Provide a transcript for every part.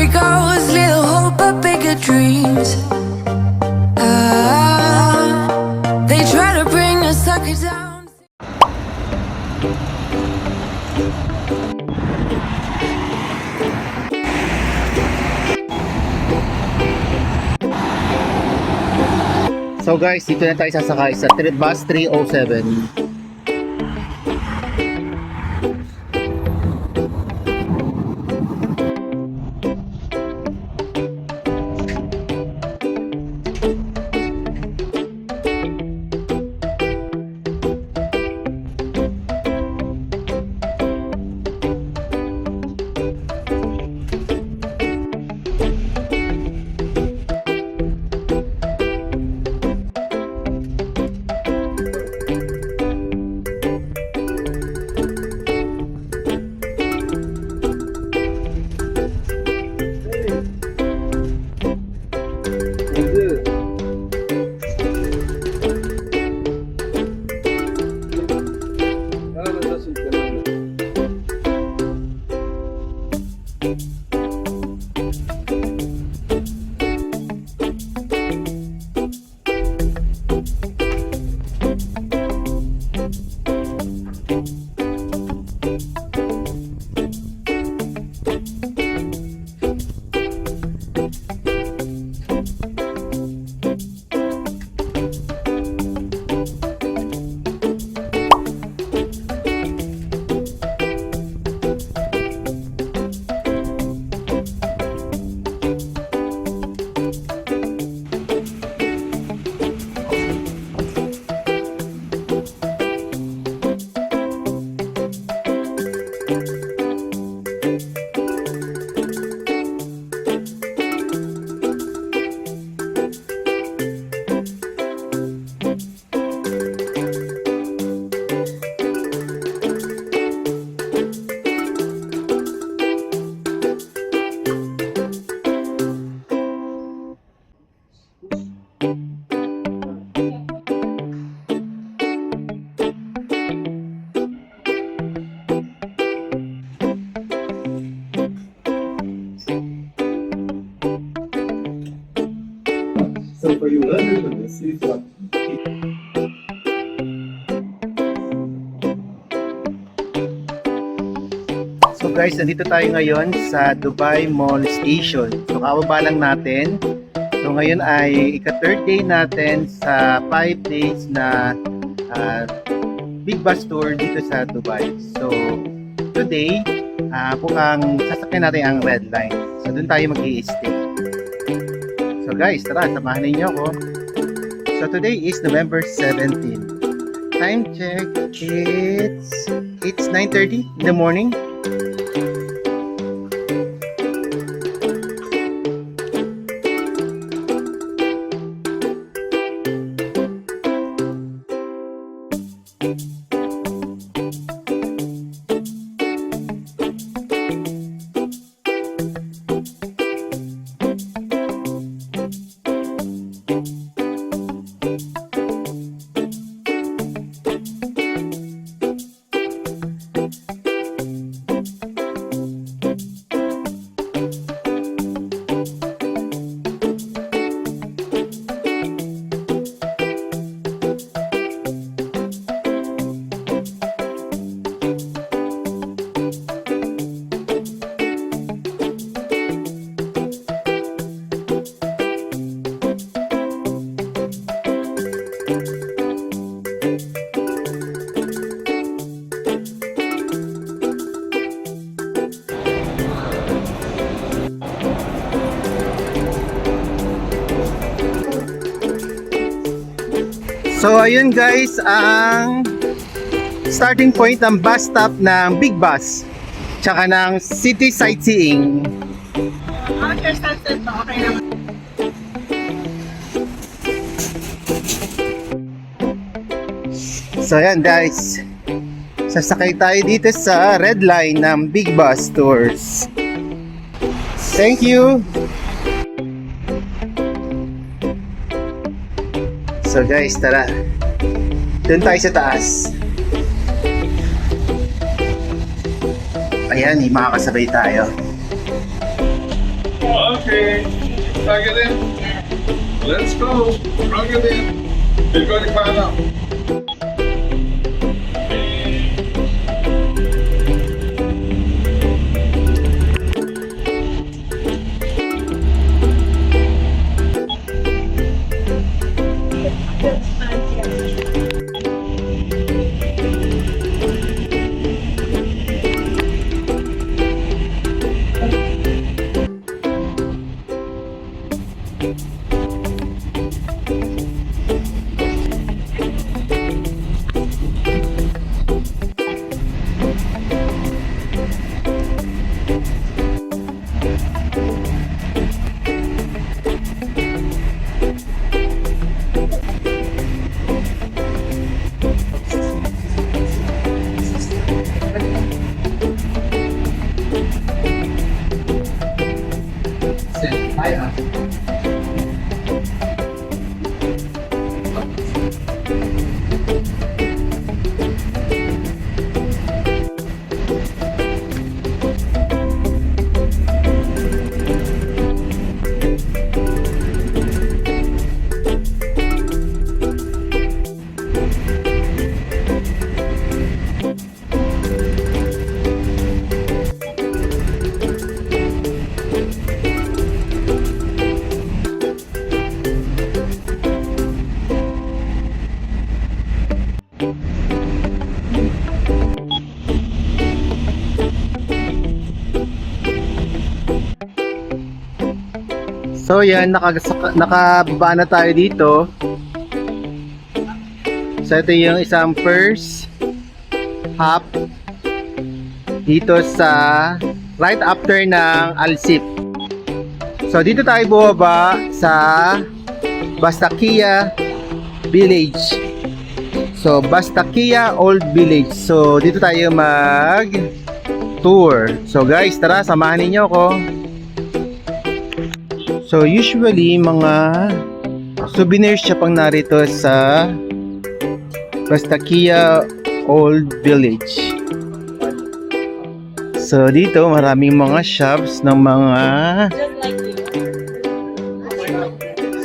story goes, little hope but bigger dreams. They try to bring a sucker down. So guys, dito na tayo sasakay sa bus 307. So for you learners, this is what So guys, nandito tayo ngayon sa Dubai Mall Station. So kababa lang natin. So ngayon ay ika-third day natin sa 5 days na big bus tour dito sa Dubai. So today, ang sasakyan natin ang red line. So doon tayo mag-i-stay. So guys, tara, samahan ninyo ako. So today is November 17. Time check, it's 9:30 in the morning. So ayun guys, ang starting point ng bus stop ng Big Bus tsaka ng city sightseeing. So ayan guys, sasakay tayo dito sa red line ng Big Bus Tours. Thank you. So guys, tara. Doon tayo sa taas. Ayan, makakasabay tayo. Okay. Plug it in. Let's go. Plug it in. We're going to find out. So yan, nakababa na tayo dito. So ito yung isang first hop dito sa right after ng Alsip. So dito tayo bumaba sa Bastakia Village. So Bastakia Old Village. So dito tayo mag tour. So guys, tara, samahan ninyo ako. So usually mga souvenir shop ang narito sa Bastakia Old Village. So dito maraming mga shops ng mga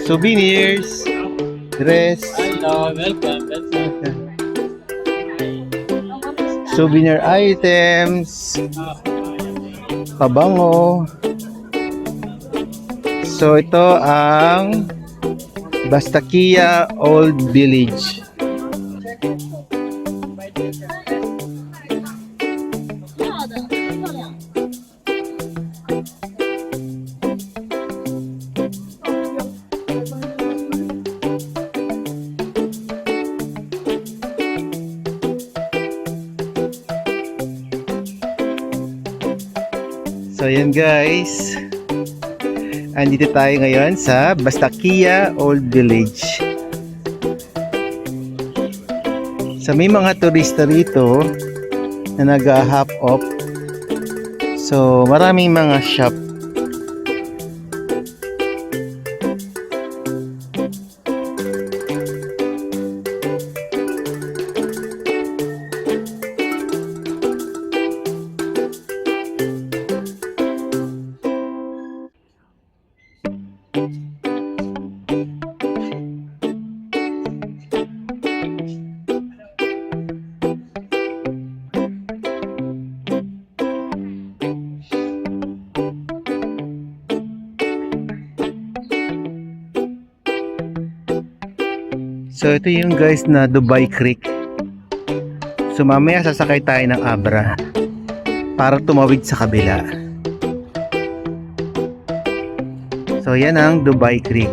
souvenirs, dress, souvenir items, pabango. So ito ang Bastakia Old Village. So yan guys, andito tayo ngayon sa Bastakia Old Village. So may mga turista rito na nag-hop off. So maraming mga shop. So ito yung guys na Dubai Creek. So mamaya sasakay tayo ng Abra para tumawid sa kabila. So yan ang Dubai Creek.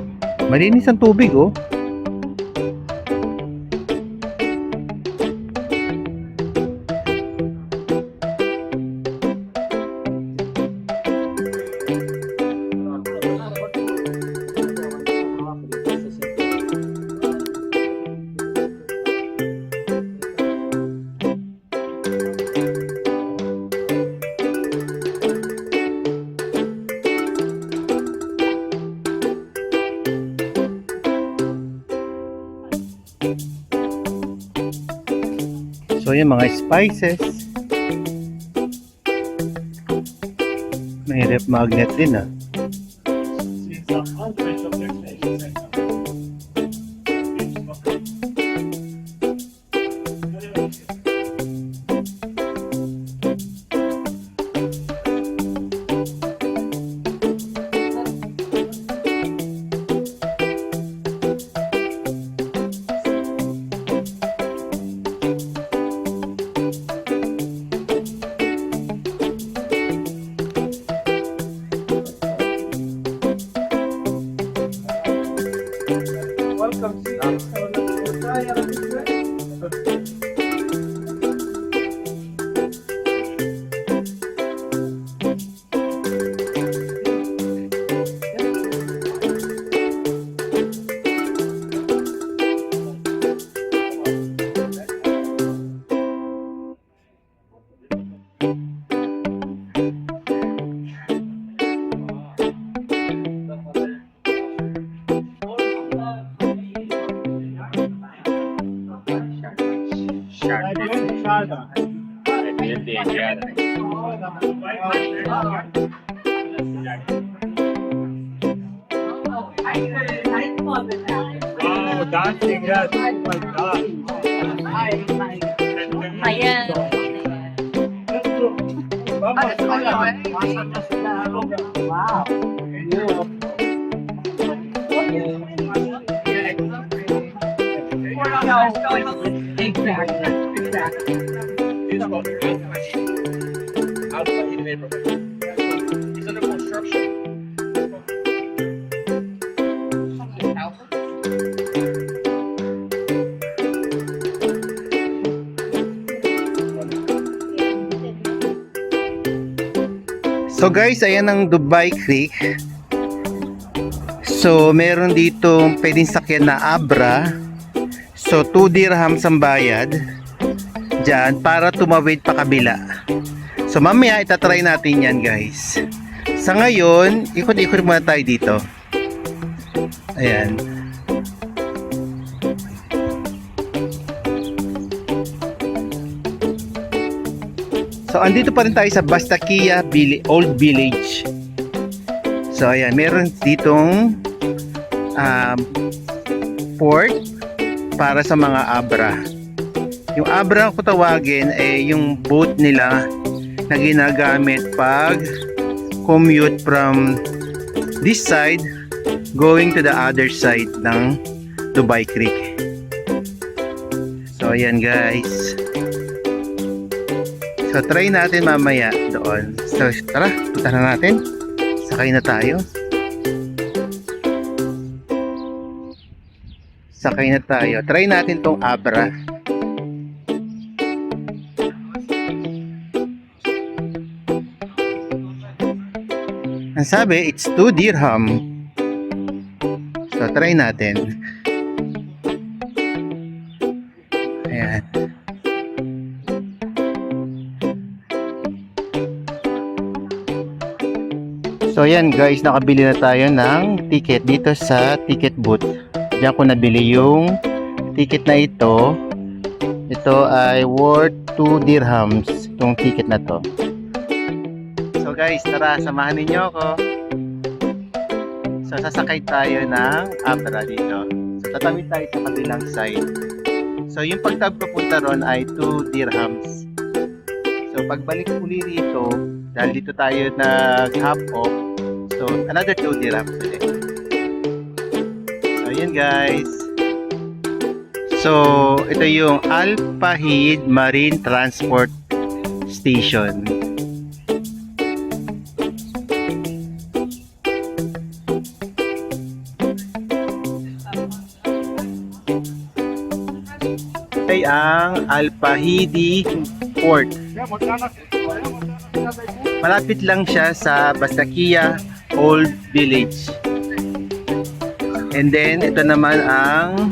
Malinis ang tubig oh. So yung mga spices. May ref magnet din ah. Oh, dancing, yes. Oh my God. Ayan. It's under construction. So guys, ayan ang Dubai Creek. So meron dito pwedeng sakyan na Abra. So 2 dirhams ang bayad dyan para tumawid pa kabila. So mamaya itatry natin yan guys. Sa ngayon, ikot-ikot muna tayo dito. Ayan. So andito pa rin tayo sa Bastakia Old Village. So ayan, meron ditong port para sa mga Abra. Yung Abra kung tawagin ay yung boat nila na ginagamit pag commute from this side going to the other side ng Dubai Creek. So ayan guys. So try natin mamaya doon. So tara, punta na natin. Sakay na tayo. Sakay na tayo. Try natin tong Abra. Ang sabi, it's 2 dirham. So try natin. Ayan. So yan guys, nakabili na tayo ng ticket dito sa ticket booth. Diyan ko nabili yung ticket na ito. Ito ay worth 2 dirhams itong ticket na to. So guys, tara, samahan ninyo ako. So sasakay tayo ng Abra dito. So tatawid tayo sa kabilang side. So yung pagtawid papunta ron ay 2 dirhams. So pagbalik uli rito, dahil dito tayo nag-hop off, so another 2 dirhams ulit. So yun guys. So ito yung Al Fahid Marine Transport Station. Ay ang Al Fahidi Port. Malapit lang siya sa Bastakia Old Village. And then ito naman ang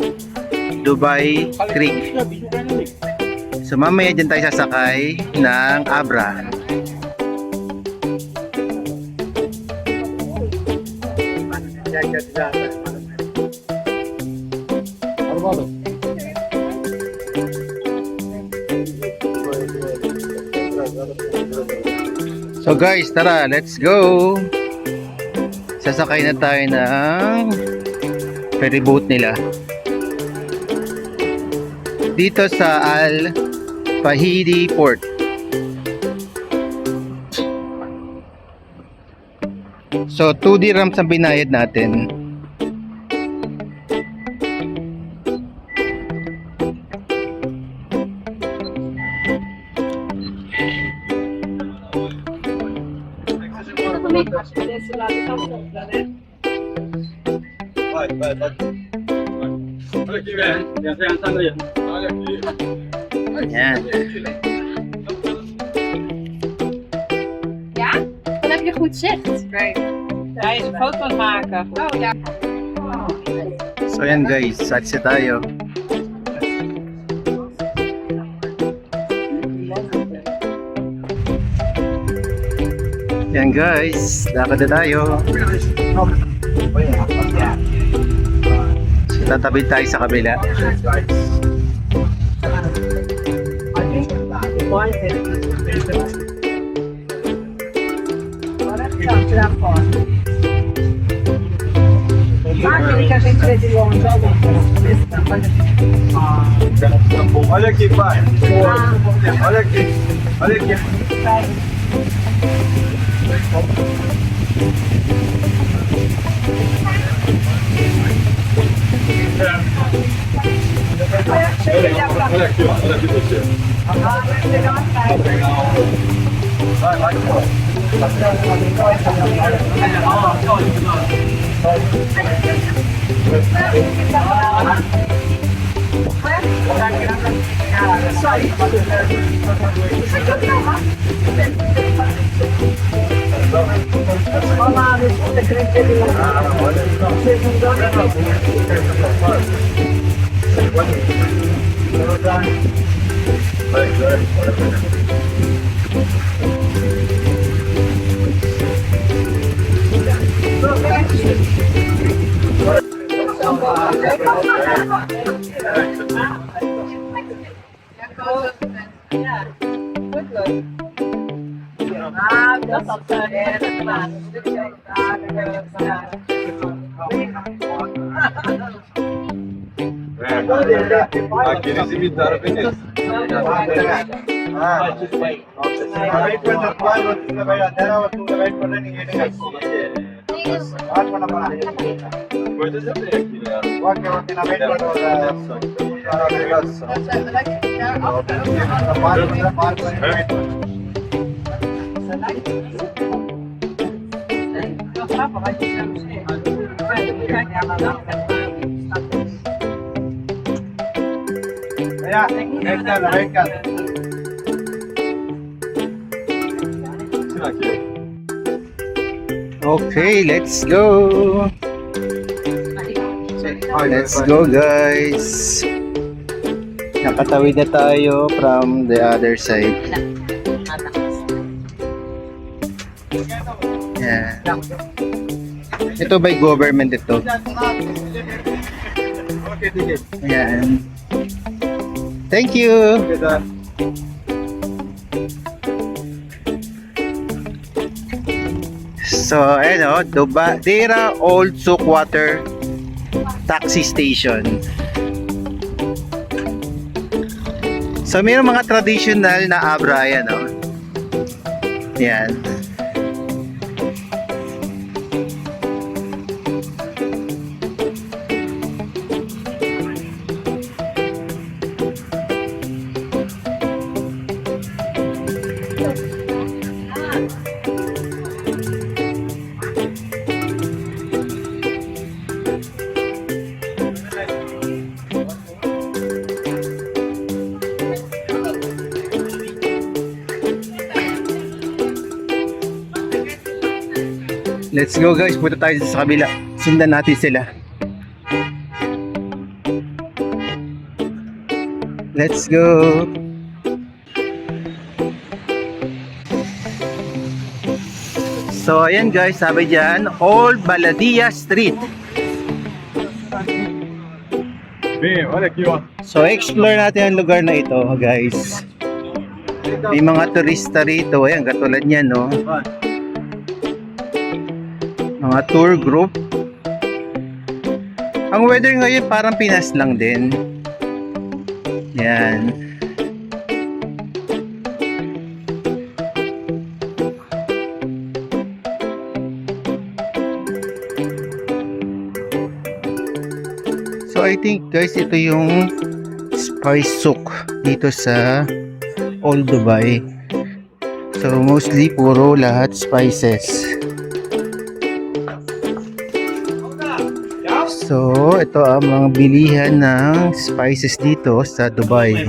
Dubai Creek. So mamaya dyan tayo sasakay ng Abra. So guys, tara, let's go. Sasakay na tayo ng ferry boat nila dito sa Al Fahidi Port. So 2 dirhams ang binayad natin. Ayan. Ja? Dan heb je goed zicht. Kijk, hij is een foto aan het maken. Oh ja. So ayan guys, saksi tayo. Yan guys, lakad na tayo. So, tatabi tayo sa kabila. Olha aqui, pai. Olha aqui. Olha aqui. Olha aqui, ó. Olha aqui você. Vai, vai. Aqui eles imitaram a Veneza. Coisas eu tenho aqui, né? Okay, let's go. Let's go guys. Nakatawid na tayo from the other side. Yeah. Ito by government ito. Ayan. Thank you. So, ayan o, Dera Old Sookwater Taxi Station. So, mayroong mga traditional na abra, ayan o. Ayan. Let's go guys, punta tayo sa kabila. Sundan natin sila. Let's go. So ayan guys, sabi dyan, Old Baladia Street. Vem, olha aqui, ó. So explore natin ang lugar na ito guys. May mga turista rito, ayan katulad niyan no. Mga tour group. Ang weather ngayon parang Pinas lang din. Yan. So I think guys ito yung spice souk dito sa Old Dubai. So mostly puro lahat spices. So, ito ang mga bilihan ng spices dito sa Dubai.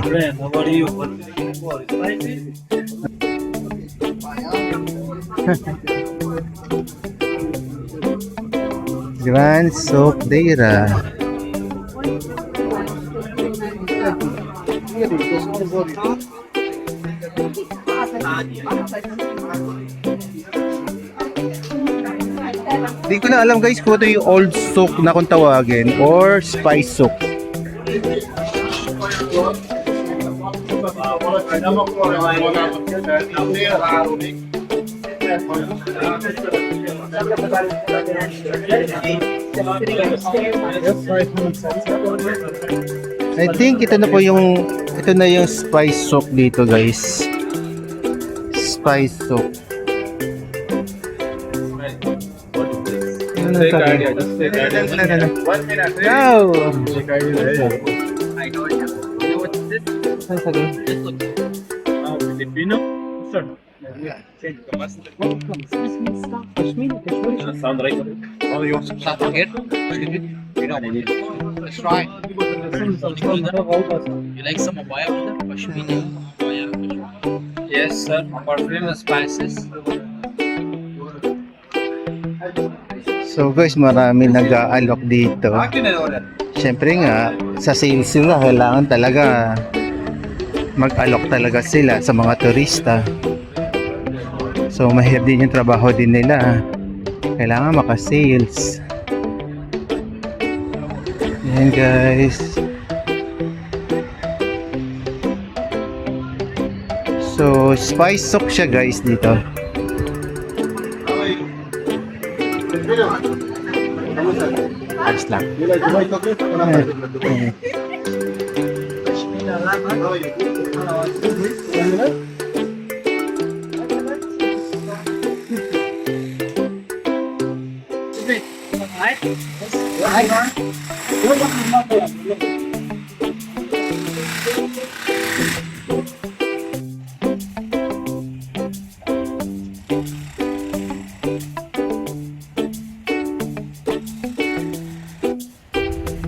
Grand Souk Dera. Hindi ko na alam guys kung ito yung old souk na kung tawagin or spice souk. I think ito na yung spice souk dito guys. Spice souk. Take idea, just take idea. 1 minute. Go! Take idea. Filipino? Sir. Sound right? Oh, you want some stuff here? You know, let's try. You like some abaya with that? Pashmina? Yes, sir. Perfume spices. So guys, marami nag-aalok dito. Siyempre nga, sa sales sila, kailangan talaga mag-alok talaga sila sa mga turista. So mahirap din yung trabaho din nila. Kailangan maka-sales. Yan guys. So spice souk siya guys dito. Ayos lang.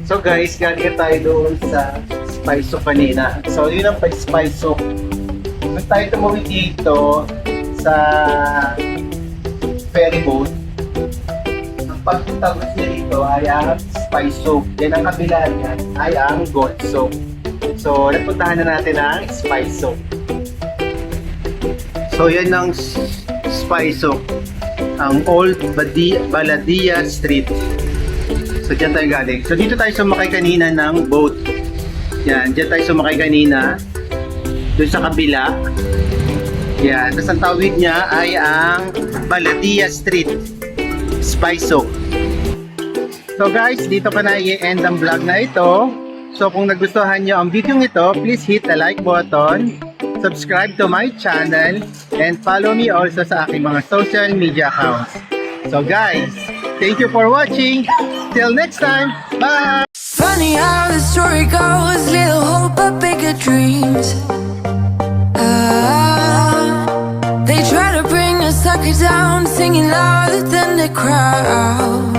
So guys, galing tayo doon sa spice souk kanina. So yun ang spice souk. Nung tayo tumawid dito sa ferry boat, ang pagtawid niya dito ay ang spice souk. Then ang kabila niya ay ang gold souk. So napuntahan na natin ang spice souk. So yan ang spice souk. Ang Old Baladia Street. So dyan tayo galing. So dito tayo sumakay kanina ng boat. Yan, dyan tayo sumakay kanina. Doon sa kabila. Yan, tapos ang tawid niya ay ang Baladia Street. Spice souk. So guys, dito pa na i-end ang vlog na ito. So kung nagustuhan nyo ang video ito, please hit the like button, subscribe to my channel, and follow me also sa aking mga social media accounts. So guys, thank you for watching. Till next time. Bye. Funny how the story goes, little hope but bigger dreams. They try to bring a sucker down, singing louder than the crowd.